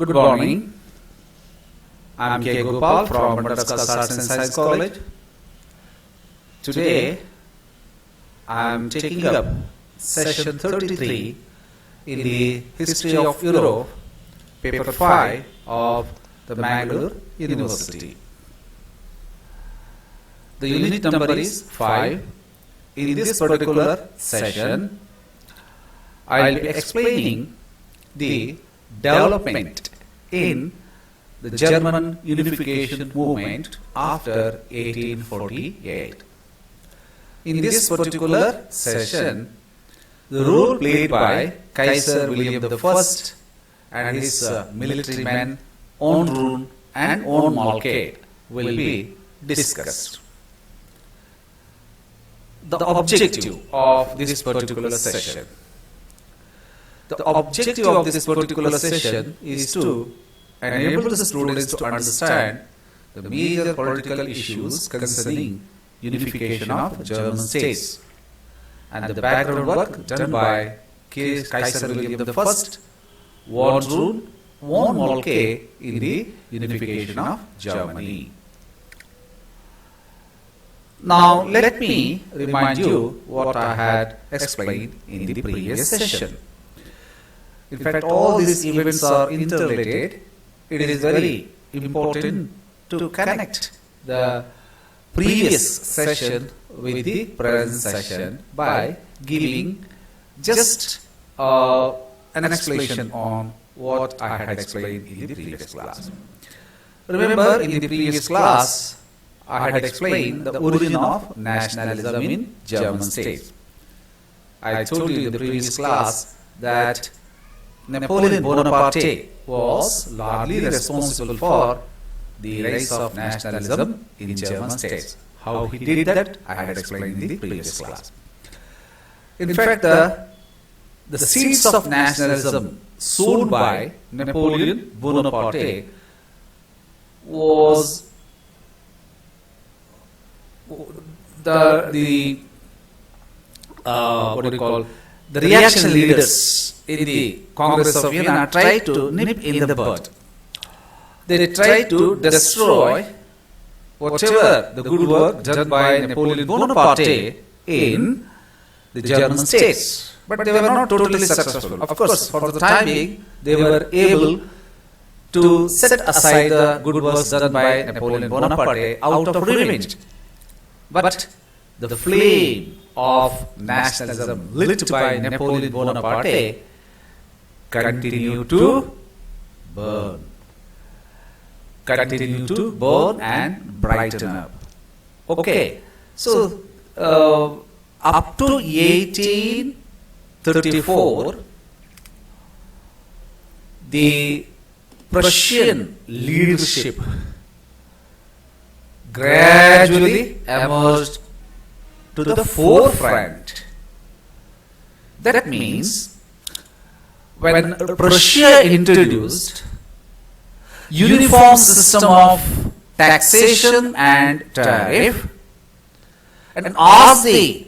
Good morning. I am K. Gopal from Madagascar Arts and Science College. Today, I am taking up session 33 in the History of Europe, paper 5 of the Mangalore University. The unit number is 5. In this particular session, I will be explaining the development in the German unification movement after 1848. In this particular session, the role played by Kaiser William I and his military men Hohenrund and von Moltke will be discussed. The objective of this particular session. The objective of this particular session is to enable the students to understand the major political issues concerning unification of German states and the background work done by Kaiser William I, Hohenrund, von Moltke in the unification of Germany. Now let me remind you what I had explained in the previous session. In fact, all these events are interrelated. It is very important to connect the previous session with the present session by giving just an explanation on what I had explained in the previous class. Remember, in the previous class, I had explained the origin of nationalism in German states. I told you in the previous class that Napoleon Bonaparte was largely responsible for the rise of nationalism in German states. How he did that, I had explained in the previous class. In fact, the seeds of nationalism sown by Napoleon Bonaparte was the reaction leaders in the Congress of Vienna tried to nip in the bud. They tried to destroy whatever the good work done by Napoleon Bonaparte in the German states. But they were not totally successful. Of course, for the time being, they were able to set aside the good works done by Napoleon Bonaparte out of revenge. But the flame of nationalism lit by Napoleon Bonaparte continued to burn. Continue to burn and brighten up. Okay, so up to 1834, the Prussian leadership gradually emerged to the forefront. That means when Prussia introduced uniform system of taxation and tariff and asked the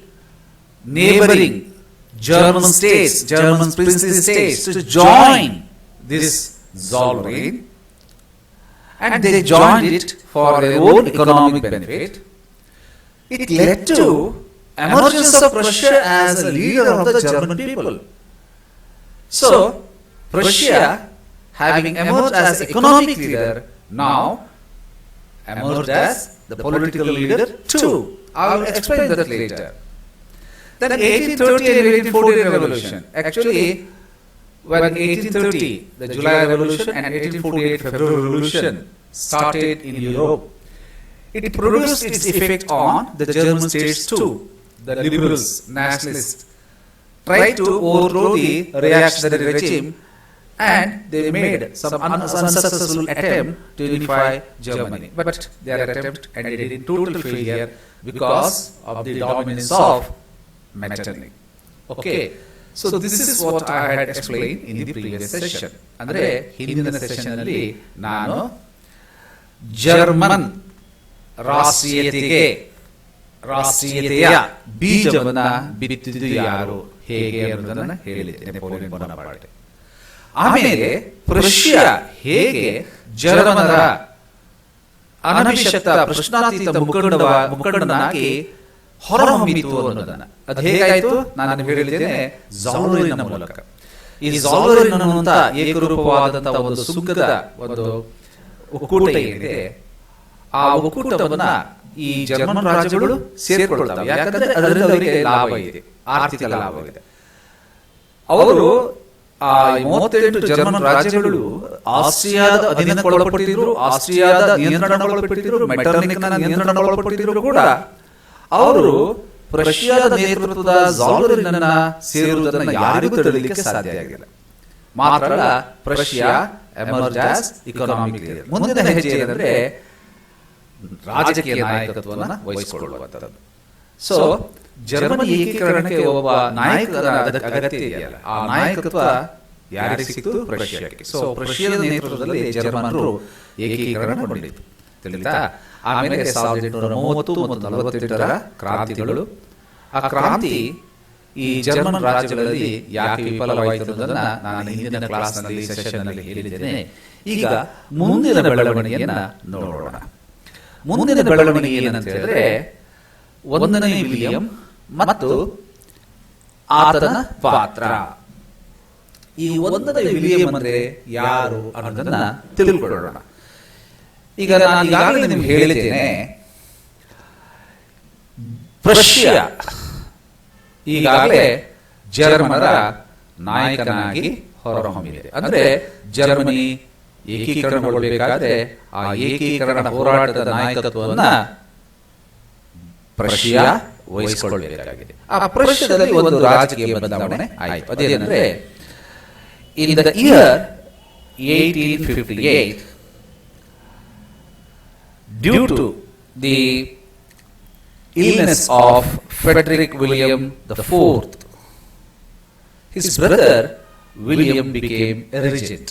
neighboring German states, German princely states to join this Zollverein, and they joined it for their own economic benefit. It led to emergence of Prussia as a leader of the German people. So, Prussia, having emerged as economic leader, now emerged as the political leader too. I will explain that later. Then 1830 and 1848 revolution. Actually, when 1830, the July Revolution and 1848 February Revolution started in Europe, it produced its effect on the German states too. The liberals, nationalists, tried to overthrow the reactionary regime, and they made some unsuccessful attempt to unify Germany. But their attempt ended in total failure because of the dominance of Metternich. Okay, so this is what I had explained in the previous session. Andre ಹಿಂದಿನ session ಅಲ್ಲಿ ನಾನು German ರಾಷ್ಟ್ರೀಯತೆಯ ಬೀಜವನ್ನು ಬಿತ್ತಿದ್ದು ಯಾರು ಹೇಗೆ ಅನ್ನೋದನ್ನು ಹೇಳಿದ್ದೆ, Napoleon Bonaparte. ಆಮೇಲೆ Prussia ಹೇಗೆ ಜರ್ಮನರ ಅನಭಿಷಕ್ತ ಪ್ರಶ್ನಾತೀತ ಮುಖಂಡನಾಗಿ ಹೊರಹೊಮ್ಮಿತು ಅನ್ನೋದನ್ನ, ಅದು ಹೇಗಾಯ್ತು ನಾನು ಹೇಳಿದ್ದೇನೆ, ಝಾಲುರಿನ ಮೂಲಕ. ಈ ಝಾಲುರಿನ್ ಅನ್ನುವಂತ ಏಕರೂಪವಾದಂತಹ ಒಂದು ಸುಂಕದ ಒಂದು ಒಕ್ಕೂಟ ಏನಿದೆ, ಆ ಒಕ್ಕೂಟವನ್ನ ಈ ಜರ್ಮನ್ ರಾಜ್ಯಗಳು ಸೇರಿಕೊಳ್ತವೆ. ಯಾಕಂದ್ರೆ ಅದರಿಂದ ಅವರಿಗೆ ಲಾಭ ಇದೆ, ಆರ್ಥಿಕ ಲಾಭವಿದೆ. ಅವರು ಆ 38 ಜರ್ಮನ್ ರಾಜ್ಯಗಳು ಆಸ್ಟ್ರಿಯಾದ ಅಧೀನಕ್ಕೊಳಪಟ್ಟಿದ್ರು, ಆಸ್ಟ್ರಿಯಾದ ನಿಯಂತ್ರಣಕ್ಕೊಳಪಟ್ಟಿದ್ರು, ಮೆಟರ್ನಿಕ್ನ ನಿಯಂತ್ರಣಕ್ಕೊಳಪಟ್ಟಿದ್ರು ಕೂಡ ಅವರು ಪ್ರಷ್ಯಾದ ನೇತೃತ್ವದ ಝಾಲುರಿನ್ನ ಸೇರುವುದನ್ನು ಯಾರಿಗೂ ತಡೆಯಲಿಕ್ಕೆ ಸಾಧ್ಯ ಆಗಿಲ್ಲ. ಮಾತ್ರ ಅಲ್ಲ, ಪ್ರಷ್ಯಾ ಎಮರ್ಜ್ ಆಸ್ ಇಕಾನಾಮಿಕ್ ಲೀಡರ್. ಮುಂದಿನ ಹೆಜ್ಜೆ ಏನಂದ್ರೆ ರಾಜಕೀಯ ನಾಯಕತ್ವವನ್ನು ವಹಿಸಿಕೊಳ್ಳುವಂಥದ್ದು. ಸೊ ಜರ್ಮನಿ ಏಕೀಕರಣಕ್ಕೆ ಒಬ್ಬ ನಾಯಕರ ಅಗತ್ಯ ಇದೆಯಲ್ಲ, ಆ ನಾಯಕತ್ವ ಯಾರಿಗೆ ಸಿಕ್ತು? ಪ್ರಷ್ಯಾಕ್ಕೆ. ಸೊ ಪ್ರಷ್ಯಾದ ನೇತೃತ್ವದಲ್ಲಿ ಜರ್ಮನರು ಏಕೀಕರಣಗೊಂಡಿತು, ತಿಳಿತಾ? ಆಮೇಲೆ 1830 ಮತ್ತು 48ರ ಕ್ರಾಂತಿಗಳು, ಆ ಕ್ರಾಂತಿ ಈ ಜರ್ಮನ್ ರಾಜ್ಯಗಳಲ್ಲಿ ಯಾಕೆ ವಿಫಲವಾಯಿತು ಅನ್ನೋದನ್ನ ನಾನು ಹಿಂದಿನ ಕ್ಲಾಸ್ನಲ್ಲಿ ಸೆಷನ್ನಲ್ಲಿ ಹೇಳಿದ್ದೇನೆ. ಈಗ ಮುಂದಿನ ಬೆಳವಣಿಗೆಯನ್ನ ನೋಡೋಣ. ಮುಂದಿನ ಬೆಳವಣಿಗೆ ಏನಂತ ಹೇಳಿದ್ರೆ, 1ನೇ ವಿಲಿಯಂ ಮತ್ತು ಆತನ ಪಾತ್ರ. ಈ 1ನೇ ವಿಲಿಯಂ ಅಂದ್ರೆ ಯಾರು ಅನ್ನೋದನ್ನ ತಿಳ್ಕೊಳ್ಳೋಣ. ಈಗ ನಾನು ಈಗಾಗಲೇ ನಿಮ್ಗೆ ಹೇಳಿದ್ದೇನೆ, ಪ್ರಷ್ಯಾ ಈಗಾಗಲೇ ಜರ್ಮನರ ನಾಯಕನಾಗಿ ಹೊರಹೊಮ್ಮಿದೆ. ಅಂದ್ರೆ ಜರ್ಮನಿ ಏಕೀಕರಣಗೊಳ್ಳಬೇಕಾದ್ರೆ ಆ ಏಕೀಕರಣ ಹೋರಾಟದ ನಾಯಕತ್ವವನ್ನ ಪ್ರಷ್ಯಾ ವಹಿಸಿಕೊಳ್ಳಬೇಕಾಗಿದೆ. ಆ ಪ್ರಷ್ಯಾದಲ್ಲಿ ಒಂದು ರಾಜಕೀಯ ಬದಲಾವಣೆ ಆಯಿತು. ಅದೇನೆಂದ್ರೆ, in the year 1858, due to the illness of Frederick William IV, his brother William became a regent,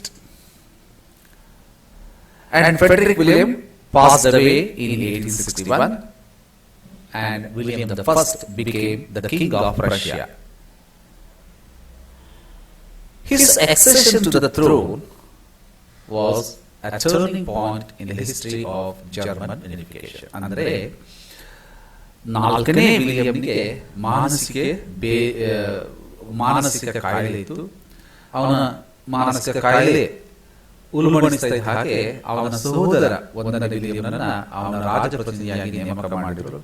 and Frederick William passed away in 1861, and William I became the king of Prussia. His accession to the throne was a turning point in the history of German unification. ಅಂದರೆ 4ನೇ ವಿಲಿಯಂಗೆ ಮಾನಸಿಕ ಕಾಯಿಲೆ ಇತ್ತು. ಅವನ ಮಾನಸಿಕ ಕಾಯಿಲೆ ಉಲ್ಬಣಿಸಿದ ಹಾಗೆ ಅವನ ಸಹೋದರ 1ನೇ ವಿಲಿಯಂನನ್ನ ಅವನ ರಾಜಪ್ರತಿನಿಧಿಯಾಗಿ ನೇಮಕ ಮಾಡಿದರು.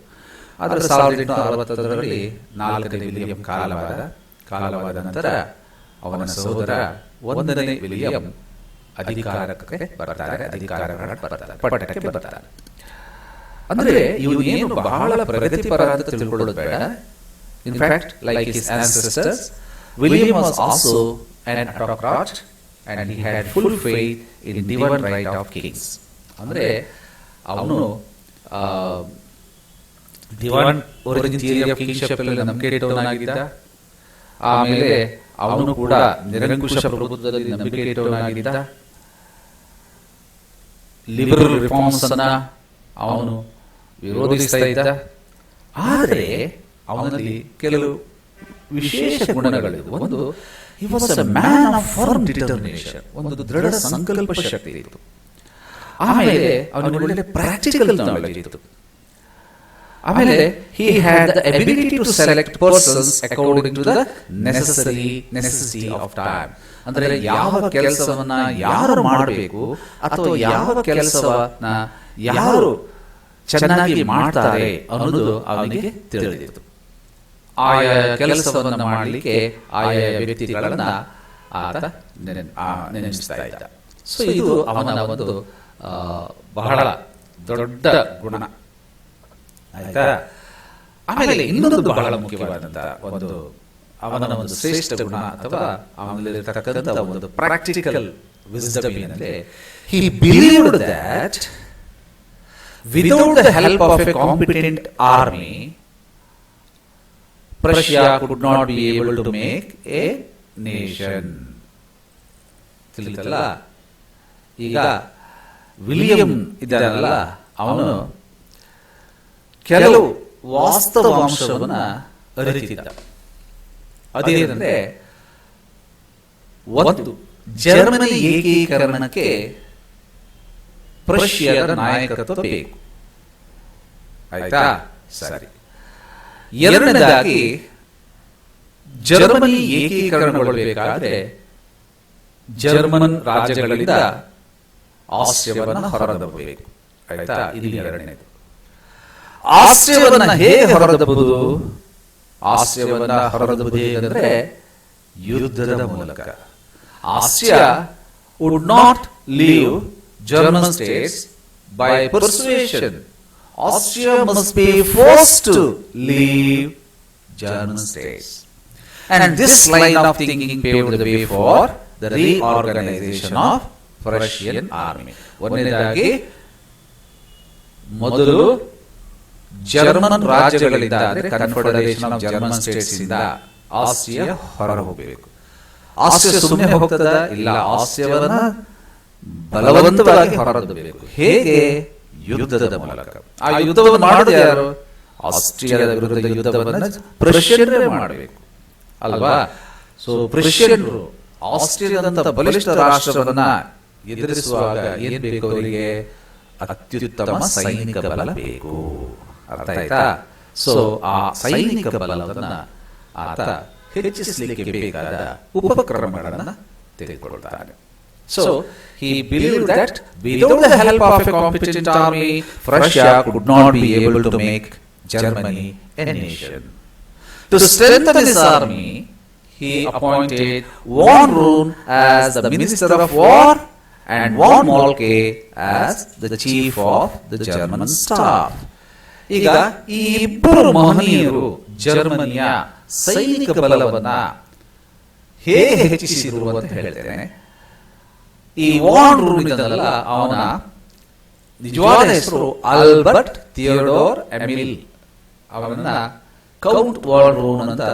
ಆದರೆ 1860ರಲ್ಲಿ 4ನೇ ವಿಲಿಯಂ ಕಾಲವಾದ ನಂತರ ಅವನ ಸಹೋದರ 1ನೇ ವಿಲಿಯಂ ಅಧಿಕಾರಕ್ಕೆ ಬರ್ತಾರೆ, ಪಟ್ಟಕ್ಕೆ ಬರ್ತಾರೆ. ಅಂದ್ರೆ ಇವನು ಏನು ಬಹಳ ಪ್ರಗತಿಪರ ಅಂತ ತಿಳ್ಕೊಳ್ಳೋದು ಬೇಡ. In fact, like his ancestors, William was also an autocrat and he had full faith in divine right of kings. ಅಂದ್ರೆ ಅವನು divine origin theory of kingship ಅಲ್ಲಿ ನಂಬಿಕೆ ಇಟ್ಟವನಾಗಿದ್ದ. ಆಮೇಲೆ ಅವನು ಕೂಡ ನಿರಂಕುಶ ಪ್ರಭುತ್ವದಲ್ಲಿ ನಂಬಿಕೆ ಇಟ್ಟವನಾಗಿದ್ದ. ಲಿಬರಲ್ ರಿಫಾರ್ಮ್ಸ್ ಅನ್ನ ಅವನು ವಿರೋಧಿಸ್ತಾ ಇದ್ದ. ಆದರೆ ಅವನಲ್ಲಿ ಕೆಲವು ವಿಶೇಷ ಗುಣಗಳಿವೆ. ಒಂದು, he was a man of firm determination, ಒಂದು ದೃಢ ಸಂಕಲ್ಪ ಶಕ್ತಿ ಇತ್ತು. ಆಮೇಲೆ ಅವನಿಗೆ ಒಳ್ಳೆ ಪ್ರಾಕ್ಟಿಕಲ್ ನಾಲೆಜ್ ಇತ್ತು. ಆಮೇಲೆ he had the ability to select persons according to the necessity of time. ಅಂದ್ರೆ ಯಾವ ಕೆಲಸವನ್ನ ಯಾರು ಮಾಡಬೇಕು ಅಥವಾ ಯಾವ ಕೆಲಸವನ್ನ ಯಾರು ಚೆನ್ನಾಗಿ ಮಾಡ್ತಾರೆ ಅನ್ನೋದು ಅವನಿಗೆ ತಿಳಿದಿತ್ತು. ಆಯಾ ಕೆಲಸವನ್ನ ಮಾಡಲಿಕ್ಕೆ ಆಯಾ ವ್ಯಕ್ತಿಗಳನ್ನ ಆತ ನೆನಪಿಸ್ತಾ ಇದ್ದ. ಸೊ ಇದು ಅವನ ಒಂದು ಬಹಳ ದೊಡ್ಡ ಗುಣ, ಆಯ್ತಾ. ಆಮೇಲೆ ಇನ್ನೊಂದು ಬಹಳ ಮುಖ್ಯವಾದಂತಹ ಒಂದು ಅವನ ಒಂದು ಶ್ರೇಷ್ಠ ಗುಣ ಅಥವಾ ಅವನಲ್ಲಿರತಕ್ಕಂಥ ಒಂದು ಪ್ರಾಕ್ಟಿಕಲ್ ವಿಸ್ಡಮ್ ಏನಂದ್ರೆ, he believed that without the help of a competent army Prussia could not be able to make a nation. ತಿಳಿತಲ್ಲ. ಈಗ ವಿಲಿಯಂ ಇದ್ದಾನಲ್ಲ, ಅವನು ಕೆಲವು ವಾಸ್ತವಾಂಶವನ್ನ ಅರಿತಿದ್ದ. ಅದೇನೆಂದ್ರೆ, ಒಂದು ಜರ್ಮನಿ ಏಕೀಕರಣಕ್ಕೆ ಪ್ರಷ್ಯಾದ ನಾಯಕತ್ವ ಬೇಕು. ಆಯ್ತಾ? ಸರಿ. ಎರಡನೇದಾಗಿ ಜರ್ಮನಿ ಏಕೀಕರಣಗೊಳ್ಳಬೇಕಾದ್ರೆ ಜರ್ಮನ್ ರಾಜ್ಯಗಳಿಂದ ಆಸ್ಟ್ರಿಯಾವನ್ನು ಹೊರದಬ್ಬಬೇಕು. ಆಯ್ತಾ? ಇದು ಎರಡನೇದು. ಆಸ್ಟ್ರಿಯಾವನ್ನ ಹೇಗೆ ಹೊರದಬ್ಬುದು? ಆಸ್ಟ್ರಿಯಾವನ್ನ ಹೊರದಬ್ಬುದು ಹೇಗೆಂದ್ರೆ ಯುದ್ಧದ ಮೂಲಕ. Austria would not leave German states by persuasion. Austria must be forced to leave German states. And this line of thinking paved the way for the reorganization of Prussian army. ಒಂದನೇದಾಗಿ ಮೊದಲು German ರಾಜ್ಯಗಳಿಂದ ಅಂದರೆ ಕನ್ಫೆಡರೇಷನ್ of German States ಇಂದ Austria ಹೊರ ಹೋಗಬೇಕು. Austria ಸುಮ್ಮನೆ ಹೋಗ್ತದ? ಇಲ್ಲ, ಆಸ್ಟ್ರಿಯಾವನ್ನ ಬಲವಂತವಾಗಿ ಹೊರದಬೇಕು. ಹೇಗೆ? ಯುದ್ಧದ ಮೂಲಕ. ಆ ಯುದ್ಧವನ್ನು ಮಾಡೋದು ಯಾರು? ಆಸ್ಟ್ರಿಯಾದ ವಿರುದ್ಧ ಯುದ್ಧವನ್ನು ಪ್ರಷ್ಯನ್ರೇ ಮಾಡಬೇಕು ಅಲ್ವಾ? ಸೊ ಪ್ರಷ್ಯನ್ರು ಆಸ್ಟ್ರಿಯಾದಂತ ಬಲಿಷ್ಠ ರಾಷ್ಟ್ರವನ್ನ ಎದುರಿಸುವಾಗ ಏನ್ ಬೇಕು ಅವರಿಗೆ? ಅತ್ಯುತ್ತಮ ಸೈನಿಕ ಬಲ ಬೇಕು. ಅರ್ಥ ಆಯ್ತಾ? ಸೊ ಆ ಸೈನಿಕ ಬಲವನ್ನ ಆತ ಹೆಚ್ಚಿಸಲಿಕ್ಕೆ ಬೇಕಾದ ಉಪಕ್ರಮಗಳನ್ನು ತೆಗೆದುಕೊಳ್ಳುತ್ತಾನೆ. So he believed that without the help of a competent army, Prussia could not be able to make Germany a nation. To strengthen his army, he appointed von Roon as the Minister of War and von Moltke as the Chief of the German Staff. ಈಗ ಈ ಇಬ್ಬರು ಮಹನೀಯರು ಜರ್ಮನಿಯ ಸೈನಿಕ ಬಲವನ್ನ ಹೇಗೆ ಹೆಚ್ಚಿಸಿದರು ಅಂತ ಹೇಳ್ತೇನೆ. ಈ ವಾನ್ ರೂನ್ ಇದ್ದಲ್ಲ, ಅವನ ನಿಜವಾದ ಹೆಸರು ಆಲ್ಬರ್ಟ್ ಥಿಯೋಡೋರ್ ಎಮಿಲ್. ಅವನನ್ನ ಕೌಂಟ್ ವಾನ್ ರೂನ್ ಅಂತ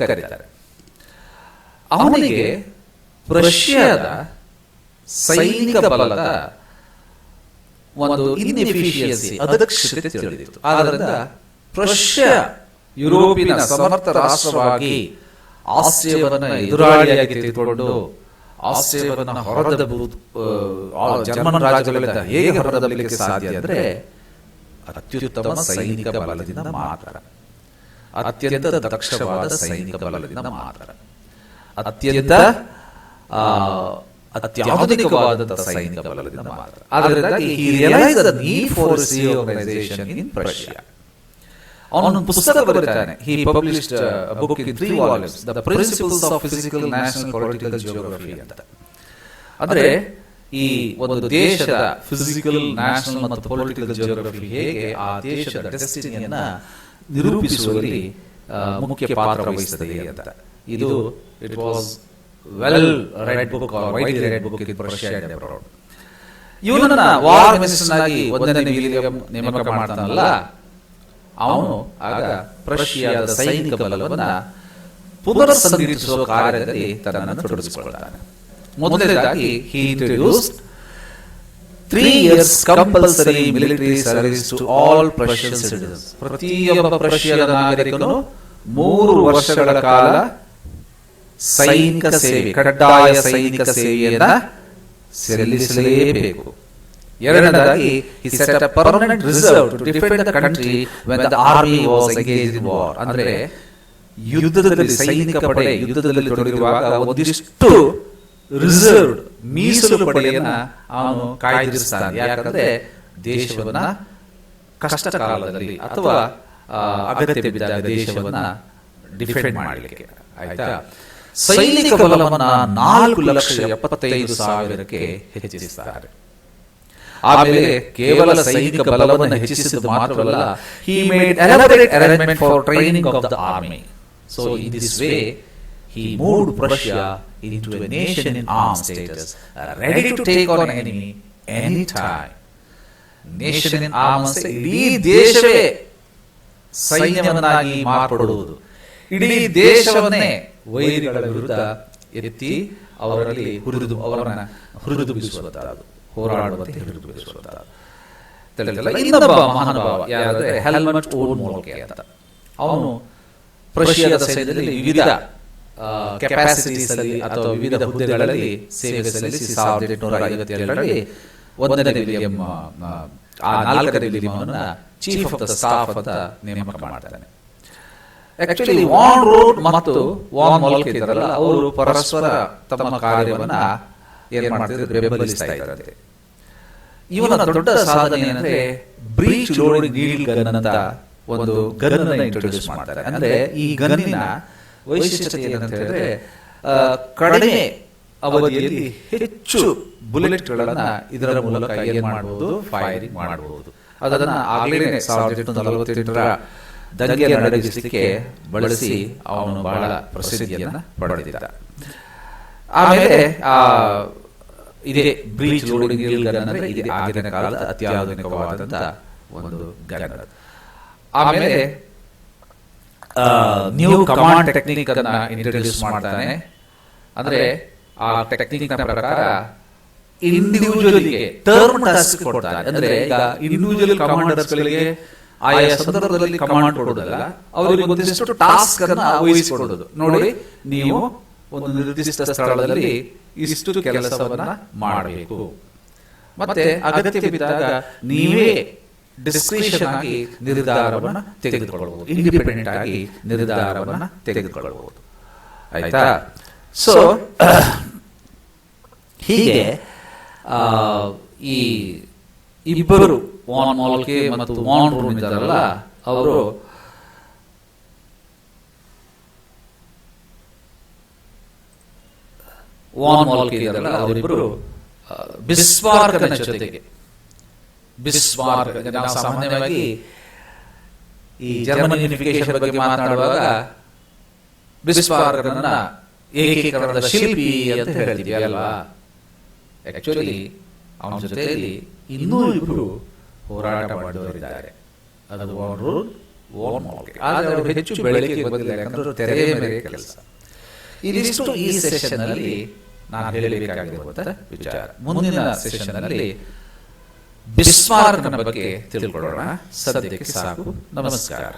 ಕರೀತಾರೆ. ಅವನಿಗೆ ಪ್ರಷ್ಯಾದ ಸೈನಿಕ ಬಲದ ಒಂದು ಇನ್ಎಫಿಷಿಯನ್ಸಿ, ಅದಕ್ಷತೆ ತಿಳಿದಿತ್ತು. ಆದ್ದರಿಂದ ಪ್ರಷ್ಯಾ ಯುರೋಪಿನ ಸಮರ್ಥ ರಾಷ್ಟ್ರವಾಗಿ ಆಸ್ಟ್ರಿಯಾವನ್ನ ಎದುರಾಳಿಯಾಗಿ ತೆಗೆದುಕೊಂಡು ಆಸ್ಟ್ರಿಯಾವನ್ನ ಹೊರದಬ್ಬುವುದು ಜರ್ಮನ್ ರಾಜ್ಯಗಳಿಂದ ಹೇಗೆ ಹೊರದಬ್ಬಲಿಕ್ಕೆ ಸಾಧ್ಯ ಅಂದ್ರೆ ಅತ್ಯುತ್ತಮ ಸೈನಿಕ ಬಲದಿಂದ ಮಾತ್ರ, ಅತ್ಯಂತ ದಕ್ಷವಾದ ಸೈನಿಕ ಬಲದಿಂದ ಮಾತ್ರ, ಅತ್ಯಂತ ಅತ್ಯಾಧುನಿಕವಾದಂತಹ ಸೈನಿಕ ಬಲದಿಂದ ಮಾತ್ರ. ಅದರಿಂದಾಗಿ he realized the need for reorganization in Prussia. ಅವನು ಪುಸ್ತಕ ಬರೆದಿದ್ದಾನೆ. He published a book in 3 volumes, The Principles of Physical National Political Geography ಅಂತ. ಅಂದ್ರೆ ಈ ಒಂದು ದೇಶದ ಫಿಸಿಕಲ್, ನ್ಯಾಷನಲ್ ಮತ್ತು ಪೊಲಿಟಿಕಲ್ ಜಿಯೋಗ್ರಫಿ ಹೇಗೆ ಆ ದೇಶದ ಡೆಸ್ಟಿನಿಯನ್ನ ನಿರೂಪಿಸುವಲ್ಲಿ ಮುಖ್ಯ ಪಾತ್ರ ವಹಿಸುತ್ತದೆ ಅಂತ. ಇದು it was well read book or widely read book in Prussia and abroad. ಇವನನ್ನ ವಾರ್ ಮಿನಿಸ್ಟರ್ ಆಗಿ 1ನೇ ವಿಲಿಯಂ ನೇಮಕ ಮಾಡ್ತಾನಲ್ಲ, ಅವನು ಆಗ ಪ್ರಷ್ಯಾದ ಸೈನಿಕ ಬಲವನ್ನ ಪುನರ್ಸಂಘಟಿಸುವ ಕಾರ್ಯದಲ್ಲಿ ತನ್ನನ್ನು ತೊಡಗಿಸಿಕೊಳ್ಳುತ್ತಾನೆ. ಮೊದಲನೇದಾಗಿ he introduced 3 years compulsory military service to all Prussian citizens. ಪ್ರತಿಯೊಬ್ಬ ಪ್ರಷ್ಯಾದ ನಾಗರಿಕನು 3 ವರ್ಷಗಳ ಕಾಲ ಸೈನಿಕ ಸೇವೆ, ಕಡ್ಡಾಯ ಸೈನಿಕ ಸೇವೆಯನ್ನ ಸಲ್ಲಿಸಲೇಬೇಕು. ಎರಡನೇದಾಗಿ he set a permanent reserve to defend the country when the army was engaged in war. ಅಂದ್ರೆ ಯುದ್ಧದಲ್ಲಿ ಸೈನಿಕ ಪಡೆ ಯುದ್ಧದಲ್ಲಿ ತೊಡಗಿರುವಾಗ ಒಂದಿಷ್ಟು ರಿಸರ್ವ್ಡ್ ಮೀಸಲು ಪಡೆಯನ್ನ ಅವನು ಕಾಯ್ದಿರಿಸ್ತಾನೆ. ಯಾಕಂದ್ರೆ ದೇಶವನ್ನ ಕಷ್ಟ ಕಾಲದಲ್ಲಿ ಅಥವಾ ಅಗತ್ಯ ಬಿದ್ದಾಗ ದೇಶವನ್ನ ಡಿಫೆಂಡ್ ಮಾಡಲಿಕ್ಕೆ. ಆಯ್ತಾ? ಸೈನಿಕ ಬಲವನ್ನ 4,75,000ಕ್ಕೆ ಹೆಚ್ಚಿಸಿದ್ದಾರೆ. ಆಮೇಲೆ ಕೇವಲ ಸೈನಿಕ ಬಲವನ್ನು ಹೆಚ್ಚಿಸಿದ್ದು ಮಾತ್ರವಲ್ಲ, he made elaborate arrangement for training of the army. So in this way he moved Prussia into a nation in armed status, ready to take on enemy anytime. Nation in armed status, ಇಡೀ ದೇಶವೇ ಸೈನ್ಯವನ್ನಾಗಿ ಮಾರ್ಪಡುವುದು, ಇಡೀ ದೇಶವನ್ನೇ ವೈರಿಗಳ ವಿರುದ್ಧ ಎತ್ತಿ ಅವರಲ್ಲಿ ಅವರನ್ನ ಹುರಿದು ಬಿಡಿಸುವಂತಹದ್ದು, ಹೋರಾಡುವಂತೆ ಹಿಡಿದು ಬಿಡಿಸುವಂತಹದ್ದು. ಇನ್ನೊಬ್ಬ ಮಹಾನುಭಾವ ಯಾರಾದ್ರೆ ಹೆಲ್ಮಟ್ ವೋನ್ ಮೋಲ್ಕೆ ಅಂತ. ಅವನು ಪ್ರಷ್ಯಾದ ಸೈನ್ಯದಲ್ಲಿ ವಿವಿಧ ಕೆಪಾಸಿಟೀಸ್ ಅಲ್ಲಿ ಅಥವಾ ವಿವಿಧ ಹುದ್ದೆಗಳಲ್ಲಿ ಸೇವೆ ಸಲ್ಲಿಸಿ 1852ರಲ್ಲಿ 1ನೇ ವಿಲಿಯಂ ಆ 4ನೇ ವಿಲಿಯಂನ ಚೀಫ್ ಆಫ್ ದ ಸ್ಟಾಫ್ ಅಂತ ನೇಮಕ ಮಾಡ್ತಾನೆ. ಆಕ್ಚುಲಿ ವಾನ್ ರೂಟ್ ಮತ್ತು ವಾನ್ ಮೊಲ್ಕ್ ಇದ್ದಾರಲ್ಲ, ಅವರು ಪರಸ್ಪರ ತಮ್ಮ ಕಾರ್ಯವನ್ನ ಏನ್ ಮಾಡ್ತಿದ್ರು, ಬೆಂಬಲಿಸ್ತಾ ಇದ್ದಾರೆ. ಇವನ ದೊಡ್ಡ ಸಾಧನೆ ಏನಂದ್ರೆ ಬ್ರೀಚ್ ಲೋಡಿಂಗ್ ನೀಡಲ್ ಗನ್ ಅಂತ ಒಂದು ಗನ್ ಅನ್ನ ಇಂಟ್ರೊಡ್ಯೂಸ್ ಮಾಡ್ತಾರೆ. ಅಂದ್ರೆ ಈ ಗನ್ನಿನ ವೈಶಿಷ್ಟ್ಯತೆ ಏನಂತ ಹೇಳಿದ್ರೆ ಕಡಿಮೆ ಅವಧಿಯಲ್ಲಿ ಹೆಚ್ಚು ಬುಲೆಟ್ಗಳನ್ನ ಇದರ ಮೂಲಕ ಏನ್ ಮಾಡಬಹುದು, ಫೈರಿಂಗ್ ಮಾಡಬಹುದು. ಅದನ್ನ ಆಗ್ಲೇ 1848ರ ದಂಗೆ ನಡೆಸಲಿಕ್ಕೆ ಬಳಸಿ ಅವನು ಬಹಳ ಪ್ರಸಿದ್ಧಿಯನ್ನ ಪಡೆದಿದ್ದ. ಆಮೇಲೆ ಇದೇ ಬ್ರೀಚ್ ಲೋಡಿಂಗ್ ನೀಡಲ್ ಗನ್ ಅಂದ್ರೆ ಇದೆ ಆಗಿನ ಕಾಲದ ಅತ್ಯಾಧುನಿಕವಾದಂತ ಒಂದು ಗನ್. ಆಮೇಲೆ ನ್ಯೂ ಕಮಾಂಡ್ ಟೆಕ್ನಿಕ್ ಅನ್ನ ಇಂಟ್ರೊಡ್ಯೂಸ್ ಮಾಡ್ತಾನೆ. ಅಂದ್ರೆ ಆ ಟೆಕ್ನಿಕ್ ನ ಪ್ರಕಾರ ಇಂಡಿವಿಜುವಲ್ಗೆ ಟರ್ಮ್ ಟಾಸ್ಕ್ ಕೊಡ್ತಾನೆ. ಅಂದ್ರೆ ಈಗ ಇಂಡಿವಿಜುವಲ್ ಕಮಾಂಡರ್ಸ್ ಗಳಿಗೆ ಆಯಾ ಸಂದರ್ಭದಲ್ಲಿ ಕಮಾಂಡ್ ಕೊಡೋದಲ್ಲ, ಅವರಿಗೆ ಒಂದಿಷ್ಟು ಟಾಸ್ಕ್ ಅನ್ನ ವಹಿಸಿಕೊಡೋದು. ನೋಡಿ, ನೀವು ಒಂದು ನಿರ್ದಿಷ್ಟ ಸ್ಥಳದಲ್ಲಿ ಇಷ್ಟು ಕೆಲಸವನ್ನ ಮಾಡಬೇಕು, ಮತ್ತೆ ಅಗತ್ಯ ಬಿದ್ದಾಗ ನೀವೇ ಡಿಸ್ಕ್ರಿಷನ್ ಆಗಿ ನಿರ್ಧಾರವನ್ನ ತೆಗೆದುಕೊಳ್ಳಬಹುದು, ಇಂಡಿಪೆಂಡೆಂಟ್ ಆಗಿ ನಿರ್ಧಾರವನ್ನ ತೆಗೆದುಕೊಳ್ಳಬಹುದು. ಆಯ್ತಾ? ಸೊ ಹೀಗೆ ಈ ಇಬ್ಬರು ವಾನ್ ಮೊಲ್ಕೆ ಮತ್ತು ವಾನ್ ರೂಟ್ ಇದ್ದಾರಲ್ಲ, ಅವರು ವಾನ್ ಮೊಲ್ಕೆ ಇದ್ದಾರಲ್ಲ, ಅವರಿಬ್ಬರು ಬಿಸ್ಮಾರ್ಕ್ನ ಜೊತೆಗೆ ಬಿಸ್ಮಾರ್ಕ್, ನಾವು ಸಾಮಾನ್ಯವಾಗಿ ಈ ಜರ್ಮನ್ ಯೂನಿಫಿಕೇಶನ್ ಬಗ್ಗೆ ಮಾತನಾಡುವಾಗ ಬಿಸ್ಮಾರ್ಕ್ನ ಏಕೀಕರಣದ ಶಿಲ್ಪಿ ಅಂತ ಹೇಳ್ತೀವಿ ಅಲ್ವಾ. ಆಕ್ಚುಲಿ ಅವನ ಜೊತೆಯಲ್ಲಿ ಇನ್ನೂ ಇಬ್ಬರು ಹೋರಾಟ ಮಾಡಿದವರಿದ್ದಾರೆ. ಅದು ವಾನ್ ರೂಟ್, ವಾನ್ ಮೊಲ್ಕೆ. ಆದರೆ ಅವರು ಹೆಚ್ಚು ಬೆಳಕಿಗೆ ಬಂದಿಲ್ಲ, ಯಾಕಂದ್ರೆ ತೆರೆಯ ಮೇಲೆ ಕೆಲಸ. ಇದಿಷ್ಟು ಈ ಸೆಷನ್ ನಲ್ಲಿ ನಾನು ಹೇಳಬೇಕಾಗಿರುವಂತ ವಿಚಾರ. ಮುಂದಿನ ಸೆಷನ್ ನಲ್ಲಿ ಬಿಸ್ಮಾರ್ಕ್ನ ಬಗ್ಗೆ ತಿಳ್ಕೊಳ್ಳೋಣ. ಸದ್ಯಕ್ಕೆ ಸಾಕು. ನಮಸ್ಕಾರ.